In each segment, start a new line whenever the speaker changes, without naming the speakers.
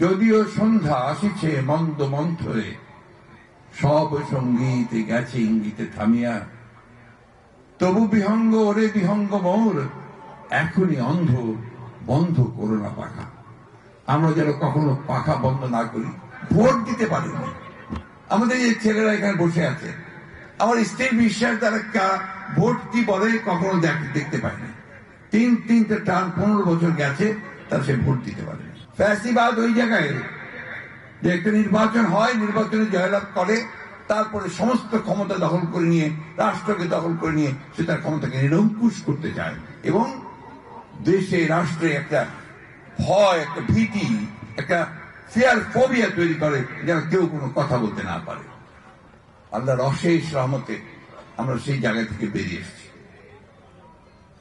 যদিও সন্ধ্যা আসিছে মন্দ মন্থরে, সব সঙ্গীত গেছে ইঙ্গিতে থামিয়া, তবু বিহঙ্গ ওরে বিহঙ্গ মোর, এখনই অন্ধ বন্ধ করো না পাখা। আমরা যেন কখনো পাখা বন্ধ না করি। ভোট দিতে পারিনি, আমাদের এই ছেলেরা এখানে বসে আছে, আমার স্ত্রীর বিশ্বাস তারা ভোট কি বলে কখনো দেখতে পায়নি। তিনটে টার্ম 15 বছর গেছে, তারা সে ভোট দিতে পারে। ফ্যাসিবাদ ওই জায়গায় যে একটা নির্বাচন হয়, নির্বাচনে জয়লাভ করে, তারপরে সমস্ত ক্ষমতা দখল করে নিয়ে, রাষ্ট্রকে দখল করে নিয়ে সে তার ক্ষমতাকে নিরঙ্কুশ করতে চায় এবং দেশে রাষ্ট্রে একটা ভয়, একটা ভীতি, একটা ফিয়ার ফোবিয়া তৈরি করে, যেন কেউ কোনো কথা বলতে না পারে। আল্লাহর অশেষ রহমতে আমরা সেই জায়গা থেকে বেরিয়ে এসেছি।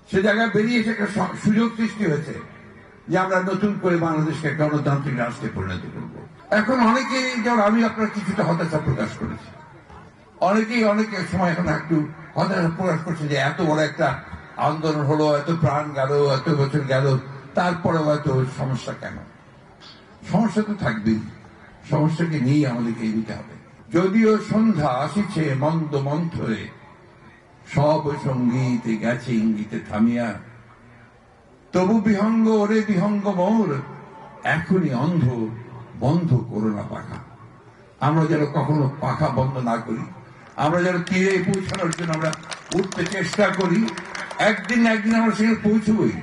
সে জায়গায় বেরিয়ে এসে একটা সুযোগ সৃষ্টি হয়েছে যে আমরা নতুন করে বাংলাদেশকে গণতান্ত্রিক রাষ্ট্রে পরিণত করব। এখন অনেকেই, যেমন আমি আপনার কিছুটা হতাশা প্রকাশ করেছি, অনেকেই অনেকের সময় এখন একটু হতাশা প্রকাশ করছে যে এত বড় একটা আন্দোলন হলো, এত প্রাণ গেল, এত বছর গেল, তারপরে হয়তো সমস্যা কেন? সমস্যা তো থাকবেই, সমস্যাকে নিয়েই আমাদেরকে এগিয়ে হবে। যদিও সন্ধ্যা আসিছে মন্দ মন্থরে, সব সঙ্গীত গেছে ইঙ্গিতে থামিয়া, তবু বিহঙ্গ ওরে বিহঙ্গ মোর, এখনই অন্ধ বন্ধ করো না পাখা। আমরা যেন কখনো পাখা বন্ধ না করি, আমরা যেন তীরে পৌঁছানোর জন্য আমরা উঠতে চেষ্টা করি। একদিন না একদিন আমরা সেখানে পৌঁছবই।